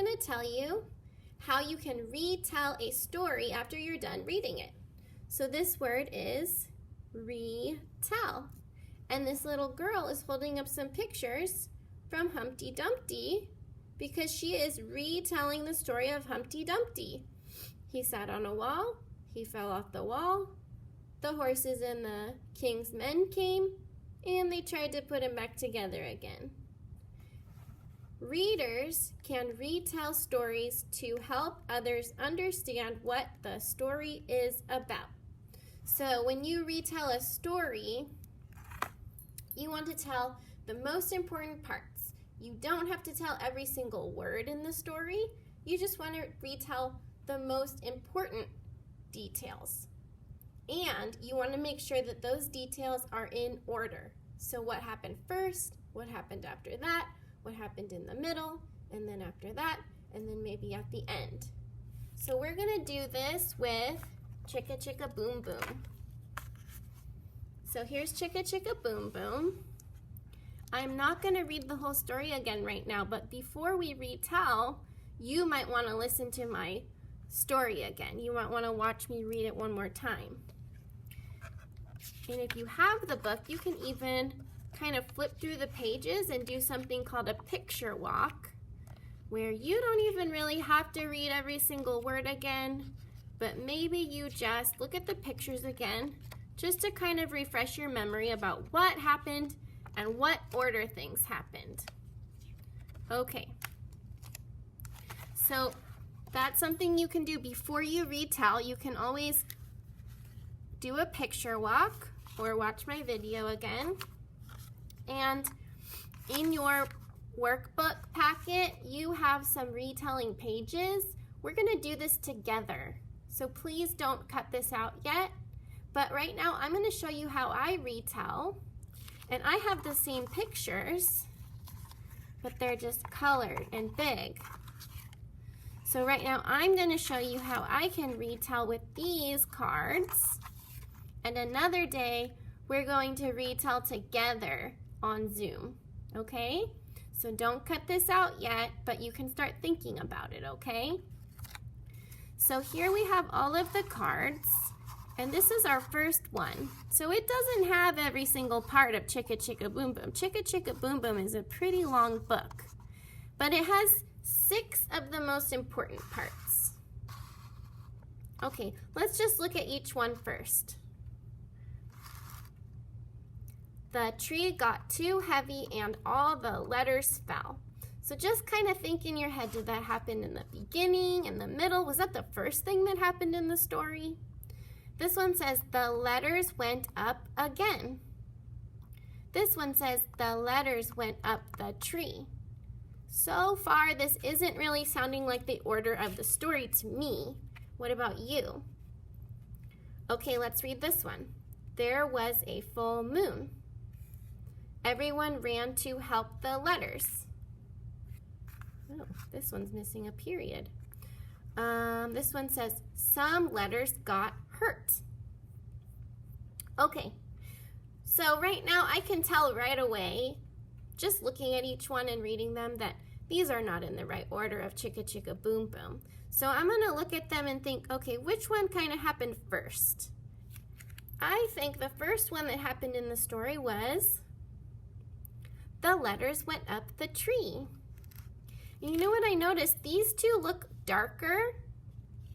going to tell you how you can retell a story after you're done reading it. So this word is retell. And this little girl is holding up some pictures from Humpty Dumpty because she is retelling the story of Humpty Dumpty. He sat on a wall, he fell off the wall, the horses and the king's men came, and they tried to put him back together again. Readers can retell stories to help others understand what the story is about. So when you retell a story, you want to tell the most important parts. You don't have to tell every single word in the story. You just want to retell the most important details. And you want to make sure that those details are in order. So what happened first, what happened after that, what happened in the middle, and then after that, and then maybe at the end. So we're going to do this with Chicka Chicka Boom Boom. So here's Chicka Chicka Boom Boom. I'm not going to read the whole story again right now, but before we retell, you might want to listen to my story again. You might want to watch me read it one more time. And if you have the book, you can even kind of flip through the pages and do something called a picture walk, where you don't even really have to read every single word again, but maybe you just look at the pictures again, just to kind of refresh your memory about what happened and what order things happened. Okay, so that's something you can do before you retell. You can always do a picture walk or watch my video again. And in your workbook packet, you have some retelling pages. We're going to do this together, so please don't cut this out yet. But right now, I'm going to show you how I retell. And I have the same pictures, but they're just colored and big. So right now, I'm going to show you how I can retell with these cards. And another day, we're going to retell together on Zoom, okay? So don't cut this out yet, but you can start thinking about it, okay? So here we have all of the cards, and this is our first one. So it doesn't have every single part of Chicka Chicka Boom Boom. Chicka Chicka Boom Boom is a pretty long book, but it has 6 of the most important parts. Okay, let's just look at each one first. The tree got too heavy and all the letters fell. So just kind of think in your head, did that happen in the beginning, in the middle? Was that the first thing that happened in the story? This one says the letters went up again. This one says the letters went up the tree. So far, this isn't really sounding like the order of the story to me. What about you? Okay, let's read this one. There was a full moon. Everyone ran to help the letters. Oh, this one's missing a period. This one says some letters got hurt. Okay, so right now I can tell right away, just looking at each one and reading them, that these are not in the right order of Chicka Chicka Boom Boom. So I'm going to look at them and think, okay, which one kind of happened first? I think the first one that happened in the story was the letters went up the tree. And you know what I noticed? These two look darker.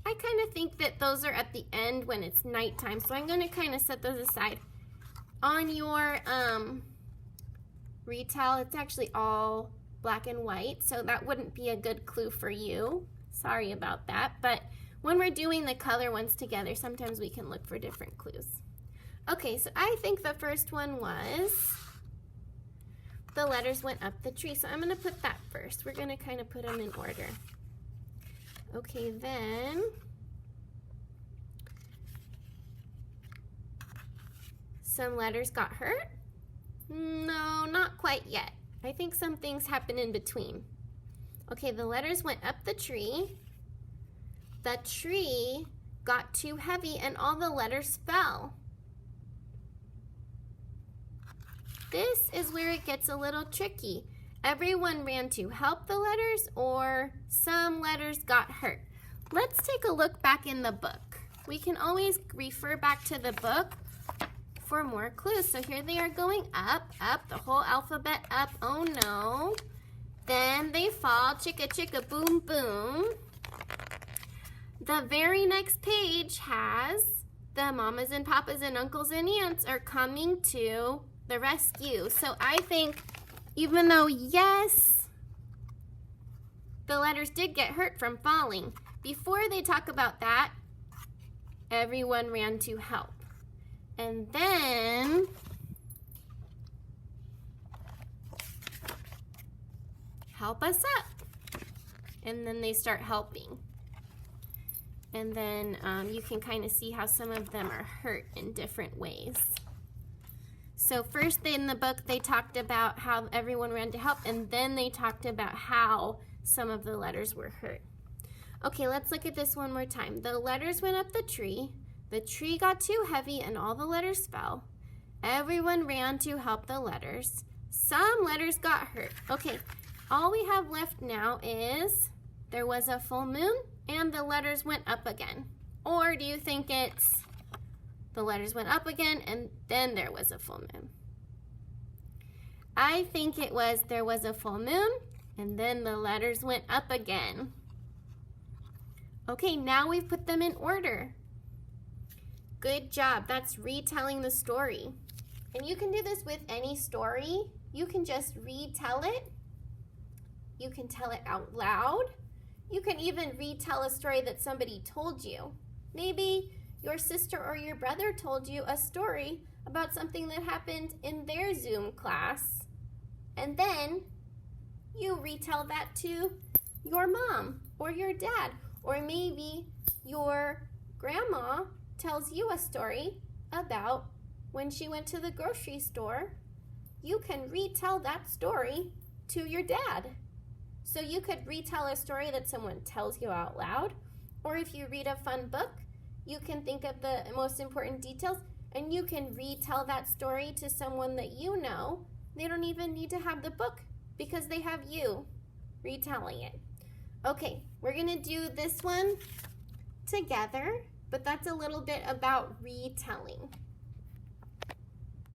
I kind of think that those are at the end when it's nighttime, so I'm going to kind of set those aside. On your retell, it's actually all black and white, so that wouldn't be a good clue for you. Sorry about that, but when we're doing the color ones together, sometimes we can look for different clues. Okay, so I think the first one was the letters went up the tree, so I'm going to put that first. We're going to kind of put them in order. Okay, then some letters got hurt? No, not quite yet. I think some things happen in between. Okay, the letters went up the tree. The tree got too heavy and all the letters fell. This is where it gets a little tricky. everyone ran to help the letters, or some letters got hurt. Let's take a look back in the book. We can always refer back to the book for more clues. So here they are going up, up, the whole alphabet up. Oh no. Then they fall, chicka, chicka, boom, boom. The very next page has the mamas and papas and uncles and aunts are coming to the rescue. So I think even though, yes, the letters did get hurt from falling, before they talk about that, everyone ran to help. And then help us up. And then they start helping. And then you can kind of see how some of them are hurt in different ways. So first in the book, they talked about how everyone ran to help, and then they talked about how some of the letters were hurt. Okay, let's look at this one more time. The letters went up the tree got too heavy and all the letters fell. Everyone ran to help the letters. Some letters got hurt. Okay, all we have left now is there was a full moon and the letters went up again. Or do you think it's the letters went up again and then there was a full moon? I think it was there was a full moon and then the letters went up again. Okay, now we've put them in order. Good job. That's retelling the story. And you can do this with any story. You can just retell it. You can tell it out loud. You can even retell a story that somebody told you. Maybe your sister or your brother told you a story about something that happened in their Zoom class. And then you retell that to your mom or your dad. Or maybe your grandma tells you a story about when she went to the grocery store. You can retell that story to your dad. So you could retell a story that someone tells you out loud, or if you read a fun book, you can think of the most important details and you can retell that story to someone that you know. They don't even need to have the book because they have you retelling it. Okay, we're gonna do this one together, but that's a little bit about retelling.